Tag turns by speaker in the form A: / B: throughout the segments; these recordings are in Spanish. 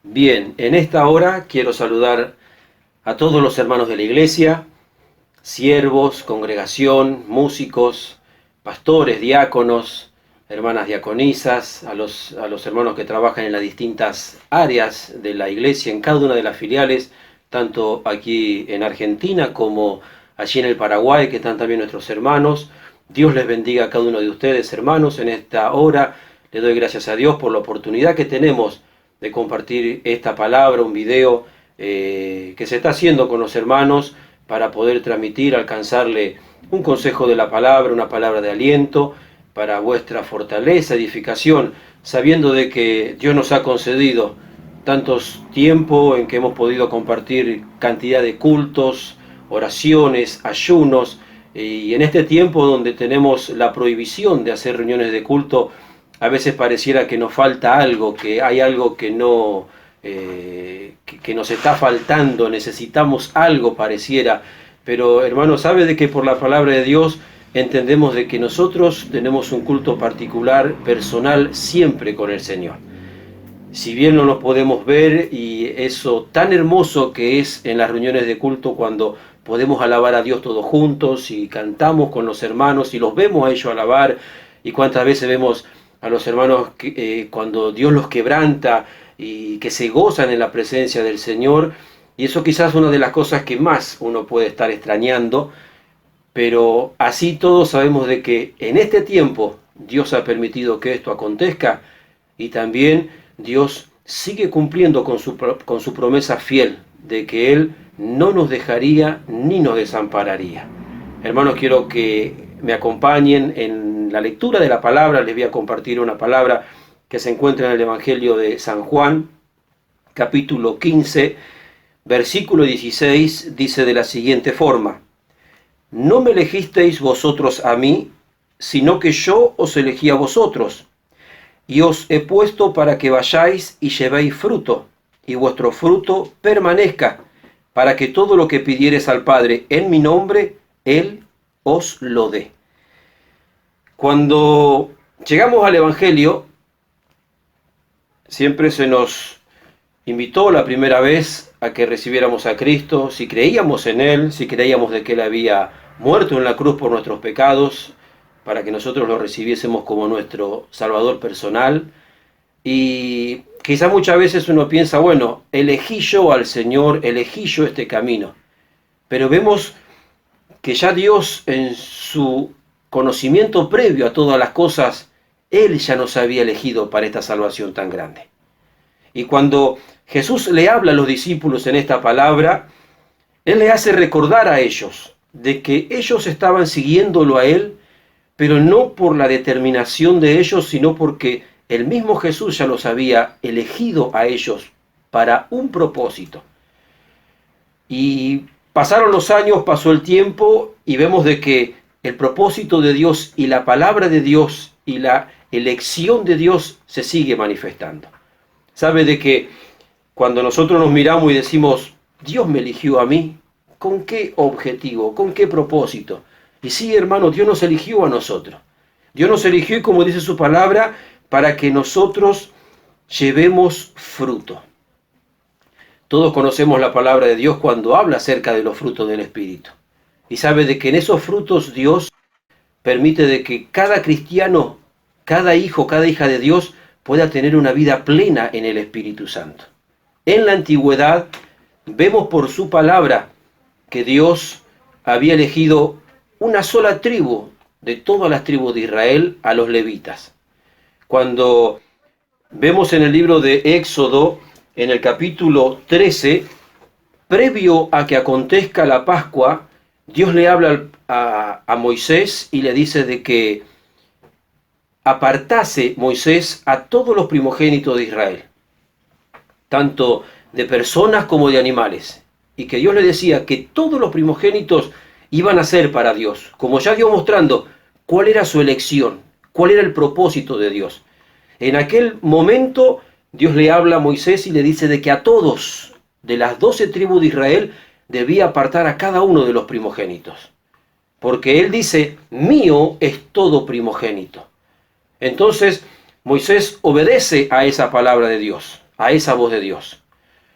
A: Bien, en esta hora quiero saludar a todos los hermanos de la iglesia, siervos, congregación, músicos, pastores, diáconos, hermanas diaconisas, a los hermanos que trabajan en las distintas áreas de la iglesia, en cada una de las filiales, tanto aquí en Argentina como allí en el Paraguay, que están también nuestros hermanos. Dios les bendiga a cada uno de ustedes, hermanos, en esta hora. Le doy gracias a Dios por la oportunidad que tenemos de compartir esta palabra, un video que se está haciendo con los hermanos para poder transmitir, alcanzarle un consejo de la palabra, una palabra de aliento para vuestra fortaleza, edificación, sabiendo de que Dios nos ha concedido tantos tiempos en que hemos podido compartir cantidad de cultos, oraciones, ayunos, y en este tiempo donde tenemos la prohibición de hacer reuniones de culto, a veces pareciera que nos falta algo, que hay algo que no, que nos está faltando, necesitamos algo, pareciera. Pero hermano, sabe de que por la palabra de Dios entendemos de que nosotros tenemos un culto particular, personal, siempre con el Señor. Si bien no nos podemos ver, y eso tan hermoso que es en las reuniones de culto cuando podemos alabar a Dios todos juntos y cantamos con los hermanos y los vemos a ellos alabar, y cuántas veces vemos a los hermanos cuando Dios los quebranta y que se gozan en la presencia del Señor, y eso quizás es una de las cosas que más uno puede estar extrañando, pero así todos sabemos de que en este tiempo Dios ha permitido que esto acontezca, y también Dios sigue cumpliendo con su promesa fiel de que Él no nos dejaría ni nos desampararía. Hermanos, quiero que me acompañen en la lectura de la palabra. Les voy a compartir una palabra que se encuentra en el Evangelio de San Juan, capítulo 15, versículo 16, dice de la siguiente forma: No me elegisteis vosotros a mí, sino que yo os elegí a vosotros, y os he puesto para que vayáis y llevéis fruto, y vuestro fruto permanezca, para que todo lo que pidiereis al Padre en mi nombre, Él os lo dé. Cuando llegamos al Evangelio, siempre se nos invitó la primera vez a que recibiéramos a Cristo, si creíamos en Él, si creíamos de que Él había muerto en la cruz por nuestros pecados, para que nosotros lo recibiésemos como nuestro Salvador personal. Y quizá muchas veces uno piensa, bueno, elegí yo al Señor, elegí yo este camino. Pero vemos que ya Dios, en su conocimiento previo a todas las cosas, Él ya nos había elegido para esta salvación tan grande. Y cuando Jesús le habla a los discípulos en esta palabra, Él le hace recordar a ellos de que ellos estaban siguiéndolo a Él, pero no por la determinación de ellos, sino porque el mismo Jesús ya los había elegido a ellos para un propósito. Y pasaron los años, pasó el tiempo, y vemos de que el propósito de Dios y la palabra de Dios y la elección de Dios se sigue manifestando. ¿Sabe de que cuando nosotros nos miramos y decimos, Dios me eligió a mí? ¿Con qué objetivo? ¿Con qué propósito? Y sí, hermano, Dios nos eligió a nosotros. Dios nos eligió, y como dice su palabra, para que nosotros llevemos fruto. Todos conocemos la palabra de Dios cuando habla acerca de los frutos del Espíritu. Y sabe de que en esos frutos Dios permite de que cada cristiano, cada hijo, cada hija de Dios pueda tener una vida plena en el Espíritu Santo. En la antigüedad vemos por su palabra que Dios había elegido una sola tribu de todas las tribus de Israel, a los levitas. Cuando vemos en el libro de Éxodo, en el capítulo 13, previo a que acontezca la Pascua, Dios le habla a Moisés y le dice de que apartase Moisés a todos los primogénitos de Israel, tanto de personas como de animales, y que Dios le decía que todos los primogénitos iban a ser para Dios, como ya dio mostrando cuál era su elección, cuál era el propósito de Dios. En aquel momento Dios le habla a Moisés y le dice de que a todos de las 12 tribus de Israel debía apartar a cada uno de los primogénitos, porque Él dice, mío es todo primogénito. Entonces Moisés obedece a esa palabra de Dios, a esa voz de Dios.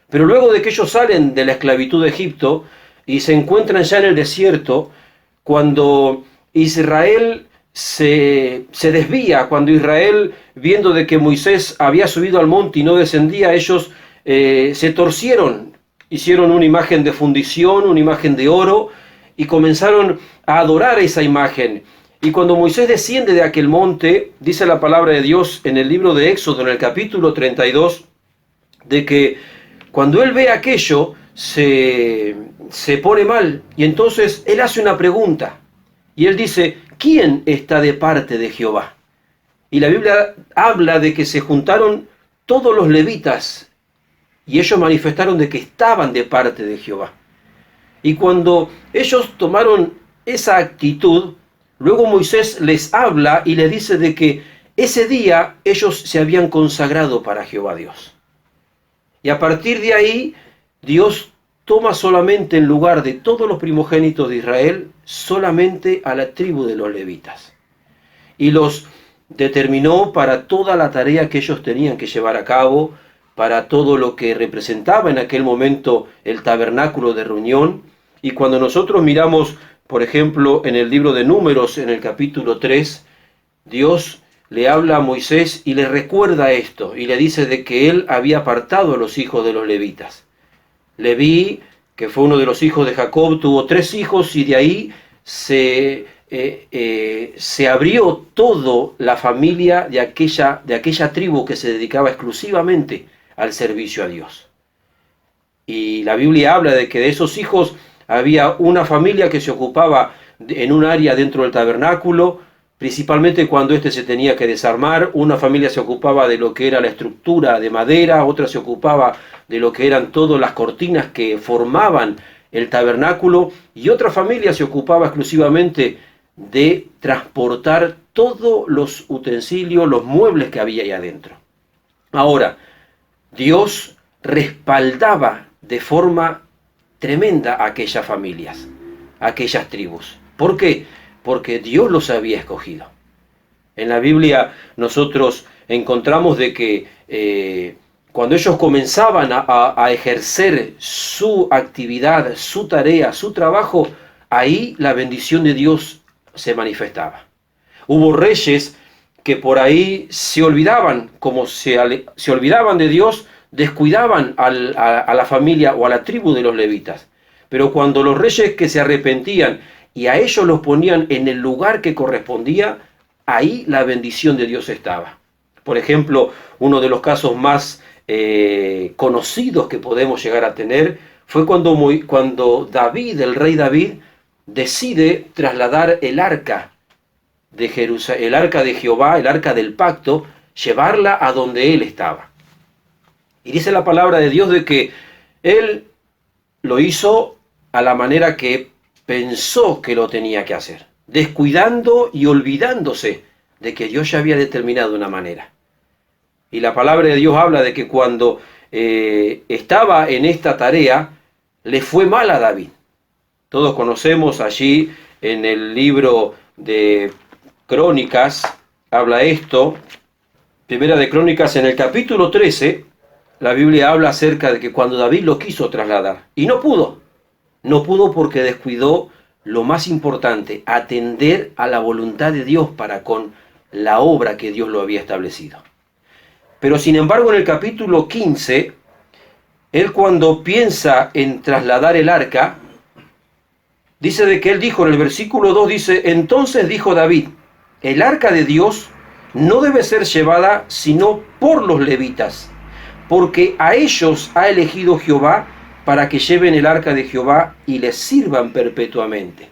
A: Pero luego de que ellos salen de la esclavitud de Egipto y se encuentran ya en el desierto, cuando Israel se desvía, cuando Israel, viendo de que Moisés había subido al monte y no descendía, ellos se torcieron, hicieron una imagen de fundición, una imagen de oro, y comenzaron a adorar esa imagen. Y cuando Moisés desciende de aquel monte, dice la palabra de Dios en el libro de Éxodo, en el capítulo 32, de que cuando él ve aquello, se pone mal, y entonces él hace una pregunta, y él dice: ¿quién está de parte de Jehová? Y la Biblia habla de que se juntaron todos los levitas, y ellos manifestaron de que estaban de parte de Jehová. Y cuando ellos tomaron esa actitud, luego Moisés les habla y les dice de que ese día ellos se habían consagrado para Jehová Dios. Y a partir de ahí, Dios toma solamente en lugar de todos los primogénitos de Israel, solamente a la tribu de los levitas. Y los determinó para toda la tarea que ellos tenían que llevar a cabo, para todo lo que representaba en aquel momento el tabernáculo de reunión. Y cuando nosotros miramos, por ejemplo, en el libro de Números, en el capítulo 3, Dios le habla a Moisés y le recuerda esto, y le dice de que él había apartado a los hijos de los levitas. Leví, que fue uno de los hijos de Jacob, tuvo 3 hijos, y de ahí se abrió toda la familia de aquella tribu que se dedicaba exclusivamente al servicio a Dios. Y la Biblia habla de que de esos hijos había una familia que se ocupaba en un área dentro del tabernáculo, principalmente cuando éste se tenía que desarmar. Una familia se ocupaba de lo que era la estructura de madera, otra se ocupaba de lo que eran todas las cortinas que formaban el tabernáculo, y otra familia se ocupaba exclusivamente de transportar todos los utensilios, los muebles que había ahí adentro. Ahora, Dios respaldaba de forma tremenda a aquellas familias, a aquellas tribus. ¿Por qué? Porque Dios los había escogido. En la Biblia nosotros encontramos de que cuando ellos comenzaban a ejercer su actividad, su tarea, su trabajo, ahí la bendición de Dios se manifestaba. Hubo reyes que por ahí se olvidaban, como se olvidaban de Dios, descuidaban a la familia o a la tribu de los levitas. Pero cuando los reyes que se arrepentían y a ellos los ponían en el lugar que correspondía, ahí la bendición de Dios estaba. Por ejemplo, uno de los casos más conocidos que podemos llegar a tener fue cuando David, el rey David, decide trasladar el arca de Jerusalén, el arca de Jehová, el arca del pacto, llevarla a donde él estaba. Y dice la palabra de Dios de que él lo hizo a la manera que pensó que lo tenía que hacer, descuidando y olvidándose de que Dios ya había determinado una manera. Y la palabra de Dios habla de que cuando estaba en esta tarea, le fue mal a David. Todos conocemos allí en el libro de Crónicas, habla esto, Primera de Crónicas, en el capítulo 13, la Biblia habla acerca de que cuando David lo quiso trasladar, y no pudo porque descuidó lo más importante, atender a la voluntad de Dios para con la obra que Dios lo había establecido. Pero sin embargo en el capítulo 15, él cuando piensa en trasladar el arca, dice de que él dijo, en el versículo 2 dice: entonces dijo David, el arca de Dios no debe ser llevada sino por los levitas, porque a ellos ha elegido Jehová para que lleven el arca de Jehová y les sirvan perpetuamente.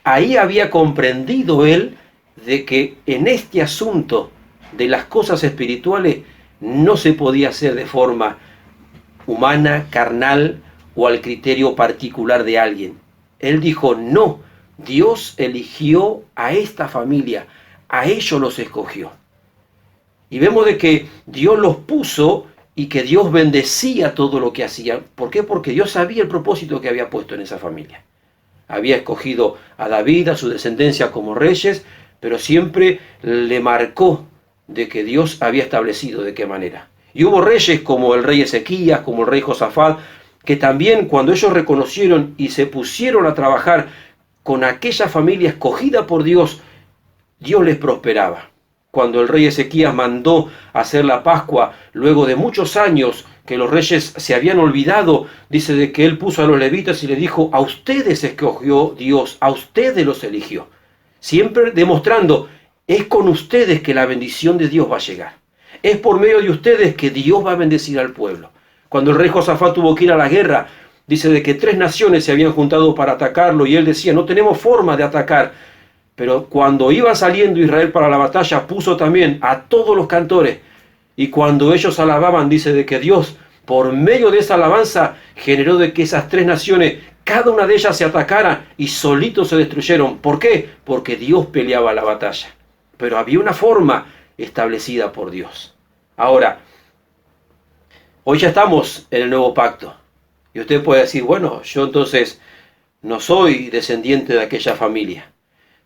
A: Ahí había comprendido él de que en este asunto de las cosas espirituales no se podía hacer de forma humana, carnal o al criterio particular de alguien. Él dijo: no, Dios eligió a esta familia, a ellos los escogió. Y vemos de que Dios los puso y que Dios bendecía todo lo que hacían. ¿Por qué? Porque Dios sabía el propósito que había puesto en esa familia. Había escogido a David, a su descendencia como reyes, pero siempre le marcó de que Dios había establecido de qué manera. Y hubo reyes como el rey Ezequías, como el rey Josafat, que también cuando ellos reconocieron y se pusieron a trabajar con aquella familia escogida por Dios, Dios les prosperaba. Cuando el rey Ezequías mandó hacer la Pascua, luego de muchos años que los reyes se habían olvidado, dice de que él puso a los levitas y les dijo, a ustedes escogió Dios, a ustedes los eligió. Siempre demostrando, es con ustedes que la bendición de Dios va a llegar. Es por medio de ustedes que Dios va a bendecir al pueblo. Cuando el rey Josafat tuvo que ir a la guerra, dice de que 3 naciones se habían juntado para atacarlo y él decía, no tenemos forma de atacar. Pero cuando iba saliendo Israel para la batalla, puso también a todos los cantores. Y cuando ellos alababan, dice de que Dios, por medio de esa alabanza, generó de que esas 3 naciones, cada una de ellas se atacara y solitos se destruyeron. ¿Por qué? Porque Dios peleaba la batalla. Pero había una forma establecida por Dios. Ahora, hoy ya estamos en el nuevo pacto. Y usted puede decir, bueno, yo entonces no soy descendiente de aquella familia.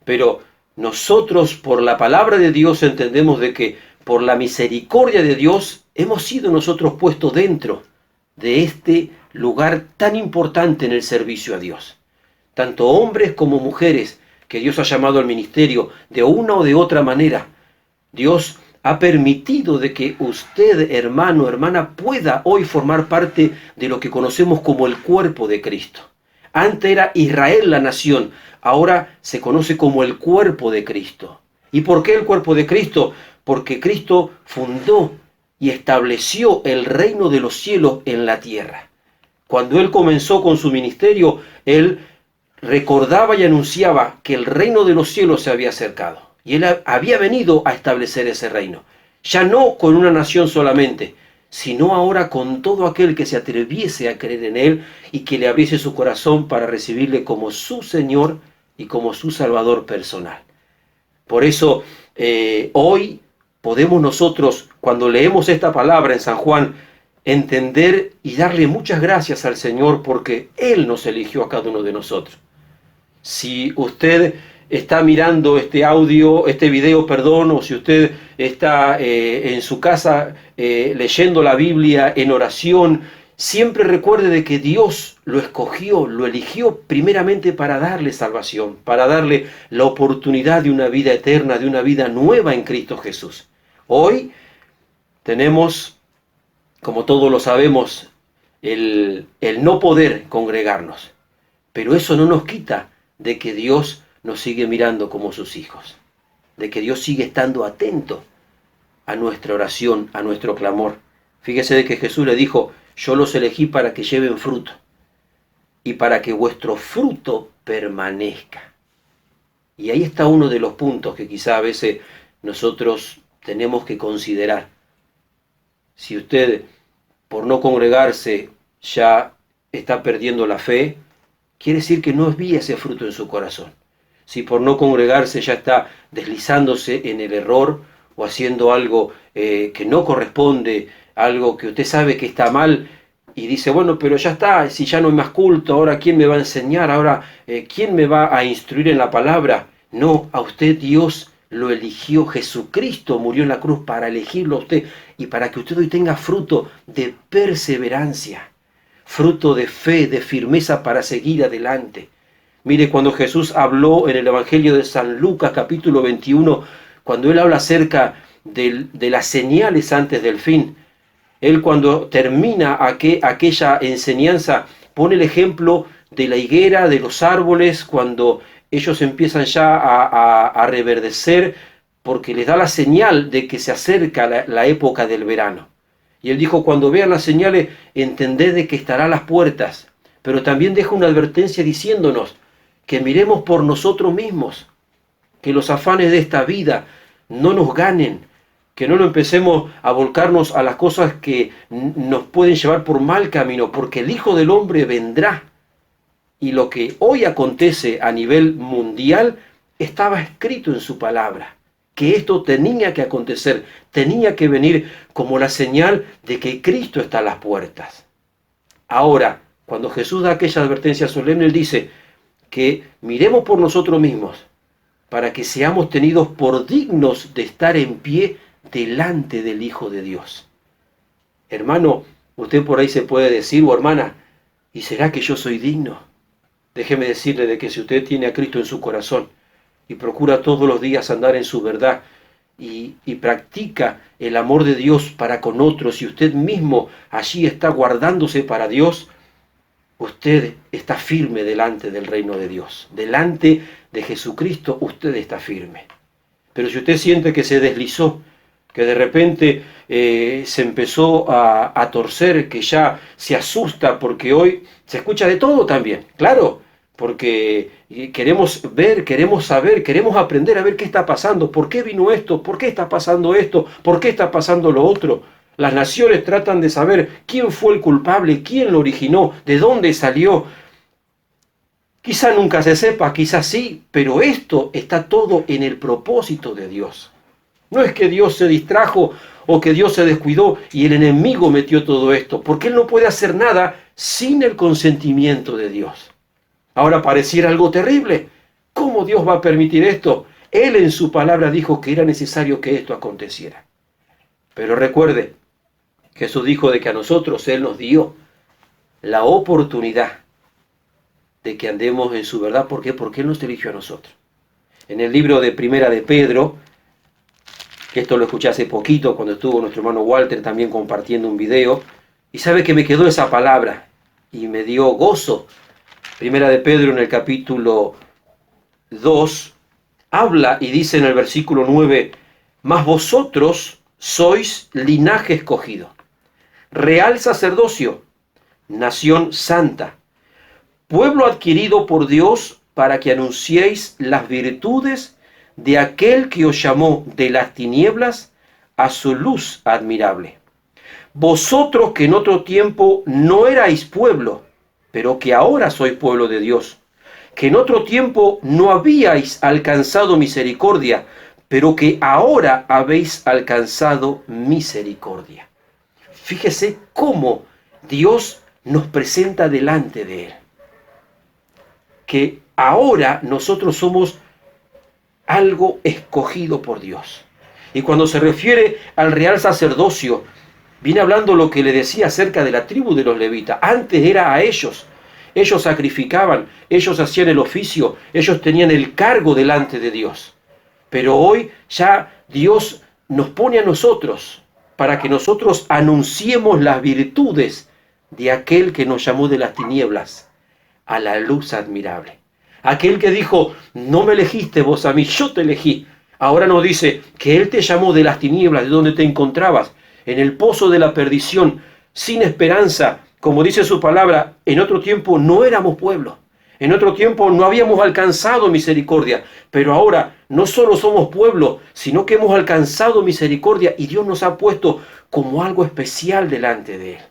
A: Pero nosotros por la palabra de Dios entendemos de que por la misericordia de Dios hemos sido nosotros puestos dentro de este lugar tan importante en el servicio a Dios. Tanto hombres como mujeres que Dios ha llamado al ministerio de una o de otra manera. Dios ha permitido de que usted, hermano, hermana, pueda hoy formar parte de lo que conocemos como el cuerpo de Cristo. Antes era Israel la nación, ahora se conoce como el cuerpo de Cristo. ¿Y por qué el cuerpo de Cristo? Porque Cristo fundó y estableció el reino de los cielos en la tierra. Cuando Él comenzó con su ministerio, Él recordaba y anunciaba que el reino de los cielos se había acercado. Y Él había venido a establecer ese reino. Ya no con una nación solamente, sino ahora con todo aquel que se atreviese a creer en Él y que le abriese su corazón para recibirle como su Señor y como su Salvador personal. Por eso, hoy podemos nosotros, cuando leemos esta palabra en San Juan, entender y darle muchas gracias al Señor porque Él nos eligió a cada uno de nosotros. Si usted está mirando este audio, este video, perdón, o si usted está en su casa leyendo la Biblia en oración, siempre recuerde de que Dios lo escogió, lo eligió primeramente para darle salvación, para darle la oportunidad de una vida eterna, de una vida nueva en Cristo Jesús. Hoy tenemos, como todos lo sabemos, el no poder congregarnos, pero eso no nos quita de que Dios nos sigue mirando como sus hijos, de que Dios sigue estando atento a nuestra oración, a nuestro clamor. Fíjese de que Jesús le dijo, yo los elegí para que lleven fruto y para que vuestro fruto permanezca. Y ahí está uno de los puntos que quizá a veces nosotros tenemos que considerar. Si usted por no congregarse ya está perdiendo la fe, quiere decir que no vi ese fruto en su corazón. Si por no congregarse ya está deslizándose en el error o haciendo algo que no corresponde, algo que usted sabe que está mal y dice, bueno, pero ya está, si ya no hay más culto, ahora ¿quién me va a enseñar? Ahora ¿quién me va a instruir en la palabra? No, a usted Dios lo eligió, Jesucristo murió en la cruz para elegirlo a usted y para que usted hoy tenga fruto de perseverancia, fruto de fe, de firmeza para seguir adelante. Mire, cuando Jesús habló en el Evangelio de San Lucas, capítulo 21, cuando Él habla acerca de las señales antes del fin, Él cuando termina aquella enseñanza, pone el ejemplo de la higuera, de los árboles, cuando ellos empiezan ya a reverdecer, porque les da la señal de que se acerca la época del verano. Y Él dijo, cuando vean las señales, entended de que estará a las puertas. Pero también deja una advertencia diciéndonos que miremos por nosotros mismos, que los afanes de esta vida no nos ganen, que no empecemos a volcarnos a las cosas que nos pueden llevar por mal camino, porque el Hijo del Hombre vendrá. Y lo que hoy acontece a nivel mundial estaba escrito en su palabra, que esto tenía que acontecer, tenía que venir como la señal de que Cristo está a las puertas. Ahora, cuando Jesús da aquella advertencia solemne, Él dice que miremos por nosotros mismos, para que seamos tenidos por dignos de estar en pie delante del Hijo de Dios. Hermano, usted por ahí se puede decir, o hermana, ¿y será que yo soy digno? Déjeme decirle de que si usted tiene a Cristo en su corazón y procura todos los días andar en su verdad y practica el amor de Dios para con otros, y usted mismo allí está guardándose para Dios, usted está firme delante del reino de Dios. Delante de Jesucristo usted está firme. Pero si usted siente que se deslizó, que de repente se empezó a torcer, que ya se asusta, porque hoy se escucha de todo también, claro, porque queremos ver, queremos saber, queremos aprender a ver qué está pasando, por qué vino esto, por qué está pasando esto, por qué está pasando lo otro. Las naciones tratan de saber quién fue el culpable, quién lo originó, de dónde salió. Quizá nunca se sepa, quizás sí, pero esto está todo en el propósito de Dios. No es que Dios se distrajo o que Dios se descuidó y el enemigo metió todo esto, porque Él no puede hacer nada sin el consentimiento de Dios. Ahora pareciera algo terrible. ¿Cómo Dios va a permitir esto? Él en su palabra dijo que era necesario que esto aconteciera. Pero recuerde, Jesús dijo de que a nosotros Él nos dio la oportunidad de que andemos en su verdad. ¿Por qué? Porque Él nos eligió a nosotros. En el libro de Primera de Pedro, que esto lo escuché hace poquito cuando estuvo nuestro hermano Walter también compartiendo un video, y sabe que me quedó esa palabra y me dio gozo. Primera de Pedro en el capítulo 2 habla y dice en el versículo 9, mas vosotros sois linaje escogido, real sacerdocio, nación santa, pueblo adquirido por Dios para que anunciéis las virtudes de aquel que os llamó de las tinieblas a su luz admirable. Vosotros que en otro tiempo no erais pueblo, pero que ahora sois pueblo de Dios, que en otro tiempo no habíais alcanzado misericordia, pero que ahora habéis alcanzado misericordia. Fíjese cómo Dios nos presenta delante de Él. Que ahora nosotros somos algo escogido por Dios. Y cuando se refiere al real sacerdocio, viene hablando lo que le decía acerca de la tribu de los levitas. Antes era a ellos. Ellos sacrificaban, ellos hacían el oficio, ellos tenían el cargo delante de Dios. Pero hoy ya Dios nos pone a nosotros para que nosotros anunciemos las virtudes de aquel que nos llamó de las tinieblas a la luz admirable. Aquel que dijo, no me elegiste vos a mí, yo te elegí. Ahora nos dice que Él te llamó de las tinieblas, de donde te encontrabas, en el pozo de la perdición, sin esperanza. Como dice su palabra, en otro tiempo no éramos pueblo. En otro tiempo no habíamos alcanzado misericordia. Pero ahora no solo somos pueblo, sino que hemos alcanzado misericordia y Dios nos ha puesto como algo especial delante de Él.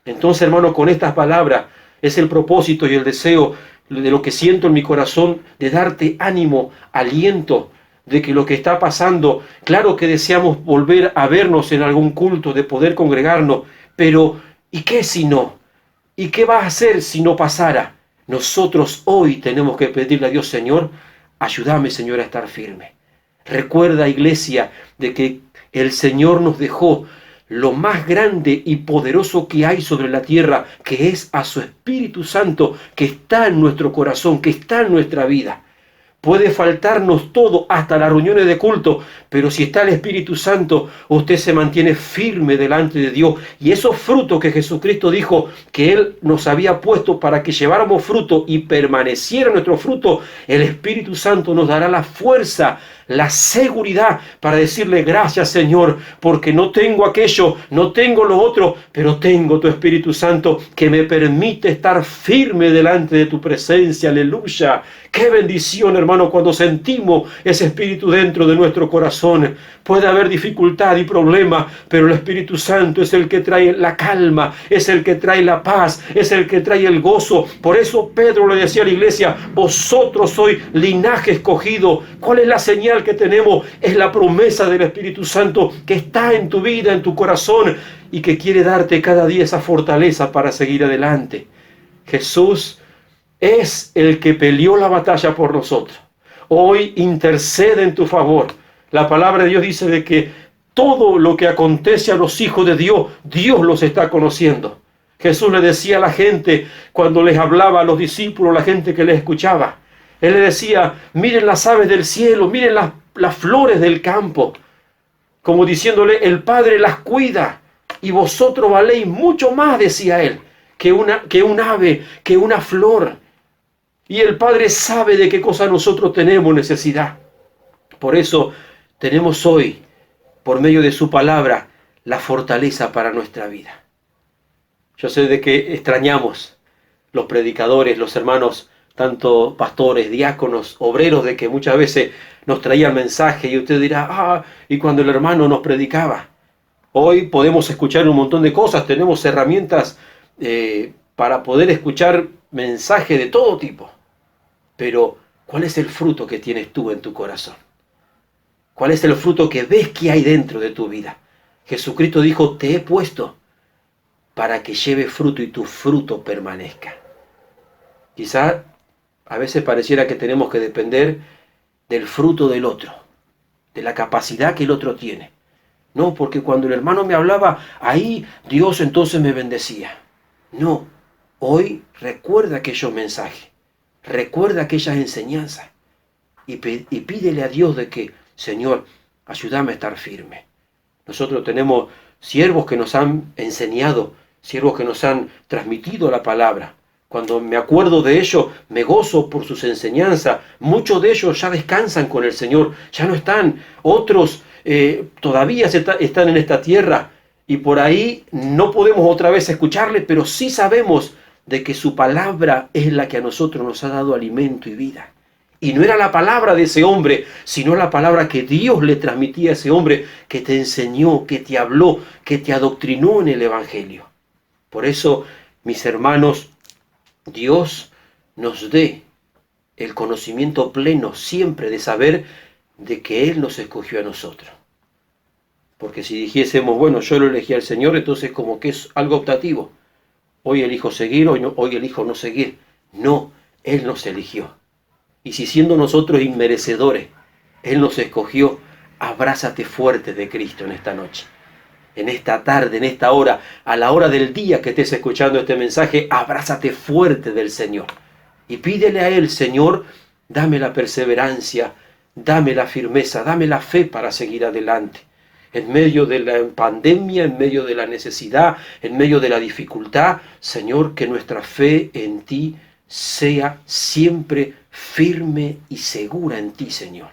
A: Entonces, hermano, con estas palabras es el propósito y el deseo de lo que siento en mi corazón, de darte ánimo, aliento, de que lo que está pasando, claro que deseamos volver a vernos en algún culto, de poder congregarnos, pero ¿y qué si no? ¿Y qué vas a hacer si no pasara? Nosotros hoy tenemos que pedirle a Dios, Señor, ayúdame, Señor, a estar firme. Recuerda, iglesia, de que el Señor nos dejó lo más grande y poderoso que hay sobre la tierra, que es a su Espíritu Santo, que está en nuestro corazón, que está en nuestra vida. Puede faltarnos todo, hasta las reuniones de culto, pero si está el Espíritu Santo, usted se mantiene firme delante de Dios. Y esos frutos que Jesucristo dijo que Él nos había puesto para que lleváramos fruto y permaneciera nuestro fruto, el Espíritu Santo nos dará la fuerza, la seguridad para decirle gracias, Señor, porque no tengo aquello, no tengo lo otro, pero tengo tu Espíritu Santo que me permite estar firme delante de tu presencia. Aleluya. Qué bendición, hermano, cuando sentimos ese Espíritu dentro de nuestro corazón. Puede haber dificultad y problema, pero el Espíritu Santo es el que trae la calma, es el que trae la paz, es el que trae el gozo. Por eso Pedro le decía a la iglesia, vosotros sois linaje escogido. ¿Cuál es la señal que tenemos? Es la promesa del Espíritu Santo que está en tu vida, en tu corazón, y que quiere darte cada día esa fortaleza para seguir adelante. Jesús es el que peleó la batalla por nosotros. Hoy intercede en tu favor. La palabra de Dios dice de que todo lo que acontece a los hijos de Dios, Dios los está conociendo. Jesús le decía a la gente cuando les hablaba a los discípulos, la gente que les escuchaba. Él le decía, miren las aves del cielo, miren las flores del campo. Como diciéndole, el Padre las cuida y vosotros valéis mucho más, decía él, que un ave, que una flor. Y el Padre sabe de qué cosa nosotros tenemos necesidad. Por eso tenemos hoy, por medio de su palabra, la fortaleza para nuestra vida. Yo sé de que extrañamos los predicadores, los hermanos, tanto pastores, diáconos, obreros, de que muchas veces nos traían mensajes y usted dirá, y cuando el hermano nos predicaba. Hoy podemos escuchar un montón de cosas, tenemos herramientas para poder escuchar mensajes de todo tipo. Pero, ¿cuál es el fruto que tienes tú en tu corazón? ¿Cuál es el fruto que ves que hay dentro de tu vida? Jesucristo dijo, te he puesto para que lleve fruto y tu fruto permanezca. Quizá a veces pareciera que tenemos que depender del fruto del otro, de la capacidad que el otro tiene. No, porque cuando el hermano me hablaba, ahí Dios entonces me bendecía. No, hoy recuerda aquellos mensajes, recuerda aquellas enseñanzas y pídele a Dios de que, Señor, ayúdame a estar firme. Nosotros tenemos siervos que nos han enseñado, siervos que nos han transmitido la palabra. Cuando me acuerdo de ellos, me gozo por sus enseñanzas. Muchos de ellos ya descansan con el Señor, ya no están. Otros todavía están en esta tierra y por ahí no podemos otra vez escucharle, pero sí sabemos de que su palabra es la que a nosotros nos ha dado alimento y vida. Y no era la palabra de ese hombre, sino la palabra que Dios le transmitía a ese hombre, que te enseñó, que te habló, que te adoctrinó en el Evangelio. Por eso, mis hermanos, Dios nos dé el conocimiento pleno siempre de saber de que Él nos escogió a nosotros. Porque si dijésemos, bueno, yo lo elegí al Señor, entonces como que es algo optativo. Hoy elijo seguir, hoy elijo no seguir. No, Él nos eligió. Y si siendo nosotros inmerecedores, Él nos escogió, abrázate fuerte de Cristo en esta noche. En esta tarde, en esta hora, a la hora del día que estés escuchando este mensaje, abrázate fuerte del Señor. Y pídele a Él, Señor, dame la perseverancia, dame la firmeza, dame la fe para seguir adelante. En medio de la pandemia, en medio de la necesidad, en medio de la dificultad, Señor, que nuestra fe en ti sea siempre firme y segura en ti, Señor.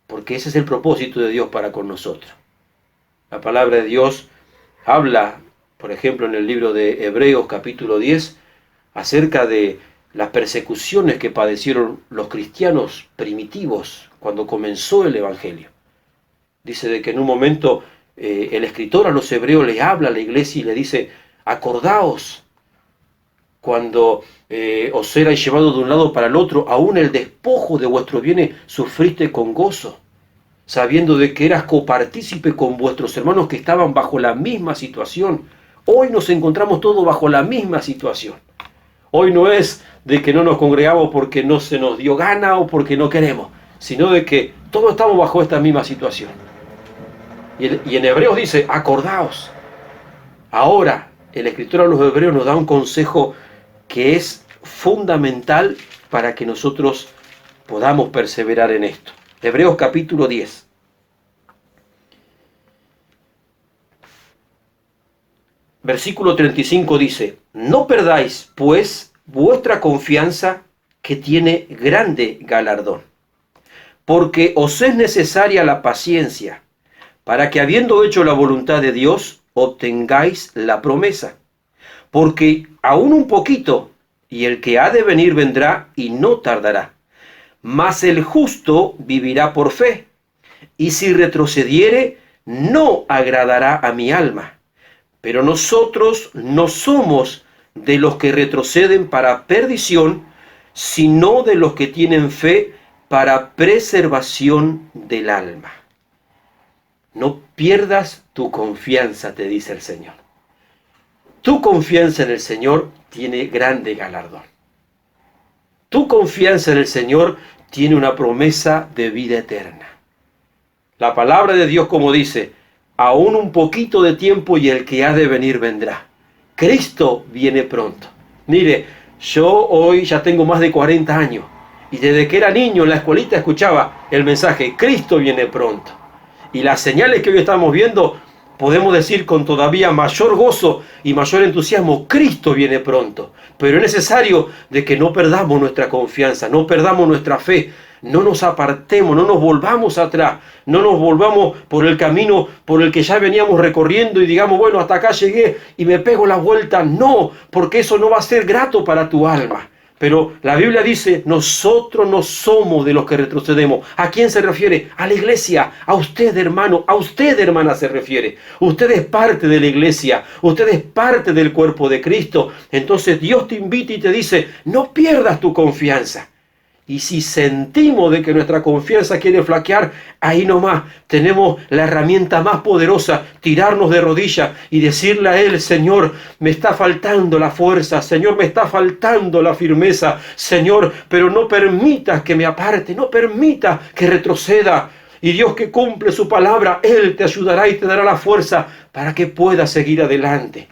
A: Porque ese es el propósito de Dios para con nosotros. La palabra de Dios habla, por ejemplo, en el libro de Hebreos capítulo 10, acerca de las persecuciones que padecieron los cristianos primitivos cuando comenzó el Evangelio. Dice de que en un momento el escritor a los hebreos le habla a la iglesia y le dice, acordaos cuando os erais llevado de un lado para el otro, aún el despojo de vuestros bienes sufriste con gozo, sabiendo de que eras copartícipe con vuestros hermanos que estaban bajo la misma situación. Hoy nos encontramos todos bajo la misma situación. Hoy no es de que no nos congregamos porque no se nos dio gana o porque no queremos, sino de que todos estamos bajo esta misma situación. Y en Hebreos dice, acordaos. Ahora, el escritor a los Hebreos nos da un consejo que es fundamental para que nosotros podamos perseverar en esto. Hebreos capítulo 10. Versículo 35 dice, no perdáis, pues, vuestra confianza que tiene grande galardón, porque os es necesaria la paciencia, para que habiendo hecho la voluntad de Dios, obtengáis la promesa. Porque aún un poquito, y el que ha de venir vendrá y no tardará. Mas el justo vivirá por fe, y si retrocediere, no agradará a mi alma. Pero nosotros no somos de los que retroceden para perdición, sino de los que tienen fe para preservación del alma. No pierdas tu confianza, te dice el Señor. Tu confianza en el Señor tiene grande galardón. Tu confianza en el Señor tiene una promesa de vida eterna. La palabra de Dios, como dice, aún un poquito de tiempo y el que ha de venir vendrá. Cristo viene pronto. Mire, yo hoy ya tengo más de 40 años y desde que era niño en la escuelita escuchaba el mensaje, Cristo viene pronto. Y las señales que hoy estamos viendo, podemos decir con todavía mayor gozo y mayor entusiasmo, Cristo viene pronto. Pero es necesario de que no perdamos nuestra confianza, no perdamos nuestra fe, no nos apartemos, no nos volvamos atrás, no nos volvamos por el camino por el que ya veníamos recorriendo y digamos, bueno, hasta acá llegué y me pego la vuelta. No, porque eso no va a ser grato para tu alma. Pero la Biblia dice, nosotros no somos de los que retrocedemos. ¿A quién se refiere? A la iglesia, a usted hermano, a usted hermana se refiere. Usted es parte de la iglesia, usted es parte del cuerpo de Cristo. Entonces Dios te invita y te dice, no pierdas tu confianza. Y si sentimos de que nuestra confianza quiere flaquear, ahí nomás tenemos la herramienta más poderosa, tirarnos de rodillas y decirle a Él, Señor, me está faltando la fuerza, Señor, me está faltando la firmeza, Señor, pero no permitas que me aparte, no permitas que retroceda. Y Dios que cumple su palabra, Él te ayudará y te dará la fuerza para que puedas seguir adelante.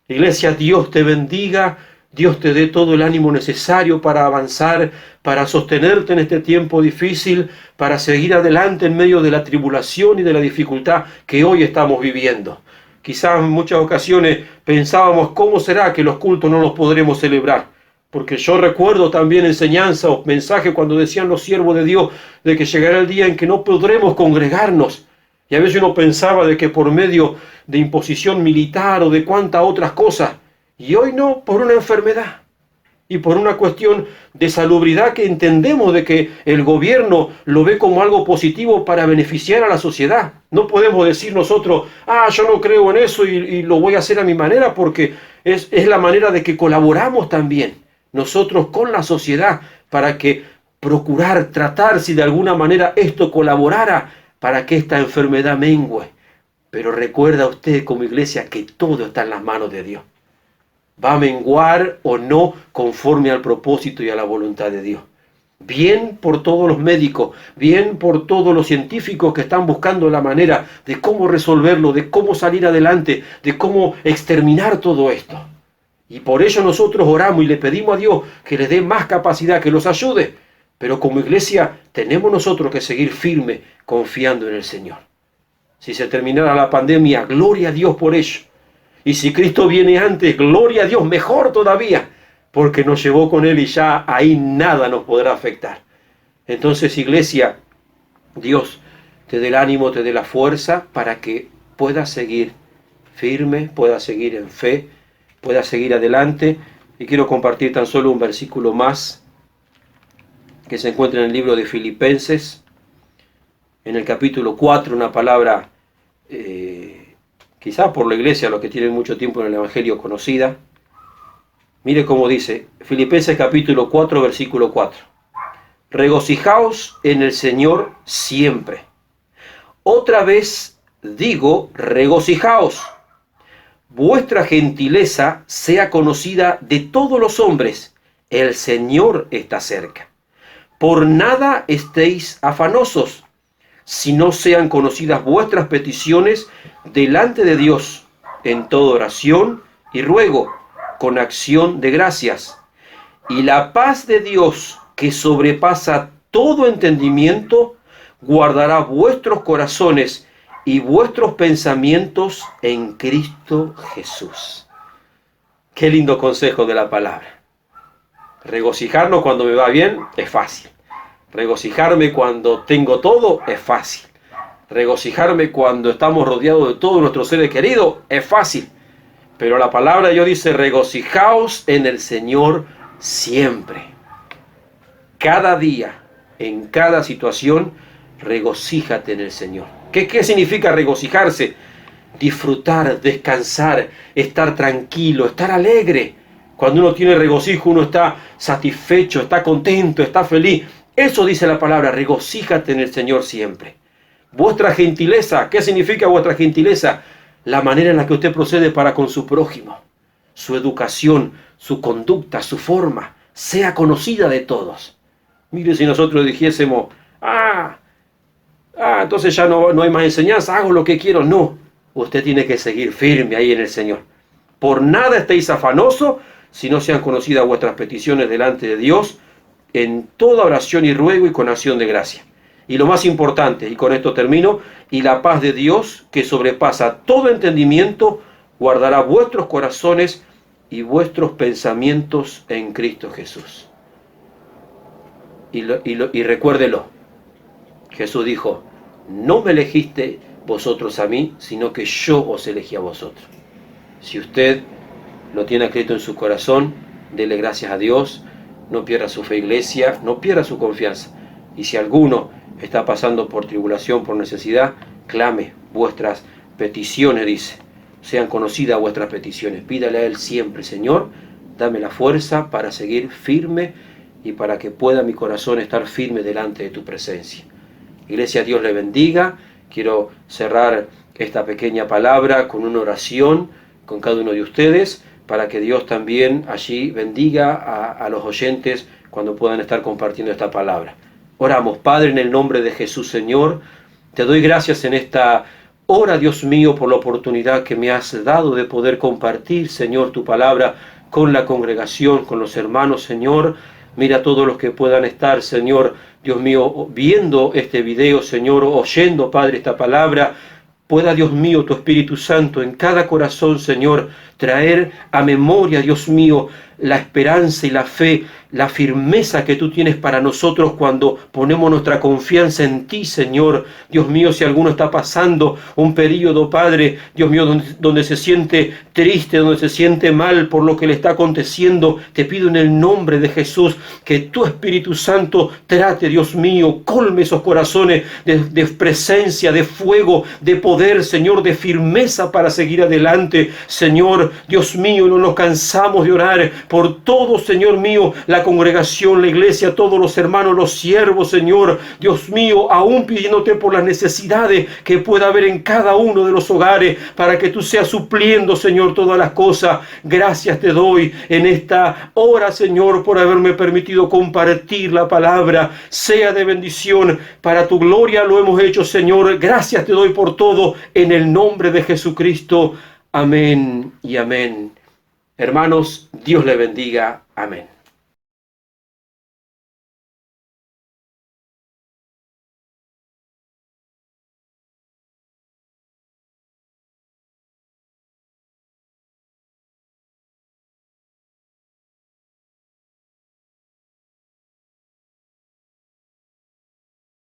A: Iglesia, Dios te bendiga. Dios te dé todo el ánimo necesario para avanzar, para sostenerte en este tiempo difícil, para seguir adelante en medio de la tribulación y de la dificultad que hoy estamos viviendo. Quizás en muchas ocasiones pensábamos, ¿cómo será que los cultos no los podremos celebrar? Porque yo recuerdo también enseñanza o mensaje cuando decían los siervos de Dios de que llegará el día en que no podremos congregarnos. Y a veces uno pensaba de que por medio de imposición militar o de cuantas otras cosas. Y hoy no, por una enfermedad y por una cuestión de salubridad que entendemos de que el gobierno lo ve como algo positivo para beneficiar a la sociedad. No podemos decir nosotros, yo no creo en eso y lo voy a hacer a mi manera, porque es la manera de que colaboramos también nosotros con la sociedad para que procurar tratar si de alguna manera esto colaborara para que esta enfermedad mengüe. Pero recuerda usted como iglesia que todo está en las manos de Dios. Va a menguar o no conforme al propósito y a la voluntad de Dios. Bien por todos los médicos, bien por todos los científicos que están buscando la manera de cómo resolverlo, de cómo salir adelante, de cómo exterminar todo esto. Y por ello nosotros oramos y le pedimos a Dios que les dé más capacidad, que los ayude. Pero como iglesia tenemos nosotros que seguir firme, confiando en el Señor. Si se terminara la pandemia, gloria a Dios por ello. Y si Cristo viene antes, gloria a Dios, mejor todavía, porque nos llevó con Él y ya ahí nada nos podrá afectar. Entonces, iglesia, Dios te dé el ánimo, te dé la fuerza para que puedas seguir firme, puedas seguir en fe, puedas seguir adelante. Y quiero compartir tan solo un versículo más que se encuentra en el libro de Filipenses, en el capítulo 4, una palabra quizás por la iglesia, los que tienen mucho tiempo en el Evangelio, conocida. Mire cómo dice, Filipenses capítulo 4, versículo 4. Regocijaos en el Señor siempre. Otra vez digo, regocijaos. Vuestra gentileza sea conocida de todos los hombres. El Señor está cerca. Por nada estéis afanosos, si no sean conocidas vuestras peticiones delante de Dios, en toda oración y ruego, con acción de gracias. Y la paz de Dios, que sobrepasa todo entendimiento, guardará vuestros corazones y vuestros pensamientos en Cristo Jesús. Qué lindo consejo de la palabra. Regocijarnos cuando me va bien es fácil. Regocijarme cuando tengo todo es fácil. Regocijarme cuando estamos rodeados de todos nuestros seres queridos es fácil. Pero la palabra de Dios dice, regocijaos en el Señor siempre. Cada día, en cada situación, regocíjate en el Señor. ¿Qué significa regocijarse? Disfrutar, descansar, estar tranquilo, estar alegre. Cuando uno tiene regocijo, uno está satisfecho, está contento, está feliz. Eso dice la palabra, regocíjate en el Señor siempre. Vuestra gentileza, ¿qué significa vuestra gentileza? La manera en la que usted procede para con su prójimo. Su educación, su conducta, su forma, sea conocida de todos. Mire, si nosotros dijésemos, entonces ya no hay más enseñanza, hago lo que quiero. No, usted tiene que seguir firme ahí en el Señor. Por nada estéis afanosos, si no sean conocidas vuestras peticiones delante de Dios, en toda oración y ruego y con acción de gracia. Y lo más importante, y con esto termino, y la paz de Dios, que sobrepasa todo entendimiento, guardará vuestros corazones y vuestros pensamientos en Cristo Jesús. Y recuérdelo, Jesús dijo, no me elegiste vosotros a mí, sino que yo os elegí a vosotros. Si usted lo tiene escrito en su corazón, dele gracias a Dios, no pierda su fe, iglesia, no pierda su confianza. Y si alguno está pasando por tribulación, por necesidad, clame vuestras peticiones, dice. Sean conocidas vuestras peticiones. Pídale a Él siempre, Señor, dame la fuerza para seguir firme y para que pueda mi corazón estar firme delante de tu presencia. Iglesia, Dios le bendiga. Quiero cerrar esta pequeña palabra con una oración con cada uno de ustedes, para que Dios también allí bendiga a los oyentes cuando puedan estar compartiendo esta palabra. Oramos. Padre, en el nombre de Jesús, Señor, te doy gracias en esta hora, Dios mío, por la oportunidad que me has dado de poder compartir, Señor, tu palabra con la congregación, con los hermanos, Señor. Mira a todos los que puedan estar, Señor, Dios mío, viendo este video, Señor, oyendo, Padre, esta palabra. Pueda, Dios mío, tu Espíritu Santo en cada corazón, Señor, traer a memoria, Dios mío, la esperanza y la fe, la firmeza que tú tienes para nosotros cuando ponemos nuestra confianza en ti, Señor. Dios mío, si alguno está pasando un periodo, Padre, Dios mío, donde se siente triste, donde se siente mal por lo que le está aconteciendo, te pido en el nombre de Jesús que tu Espíritu Santo trate, Dios mío, colme esos corazones de presencia, de fuego, de poder, Señor, de firmeza para seguir adelante. Señor, Dios mío, no nos cansamos de orar por todo, Señor mío, la congregación, la iglesia, todos los hermanos, los siervos, Señor, Dios mío, aún pidiéndote por las necesidades que pueda haber en cada uno de los hogares, para que tú seas supliendo, Señor, todas las cosas. Gracias te doy en esta hora, Señor, por haberme permitido compartir la palabra. Sea de bendición, para tu gloria lo hemos hecho, Señor. Gracias te doy por todo, en el nombre de Jesucristo. Amén y amén. Hermanos, Dios le bendiga. Amén.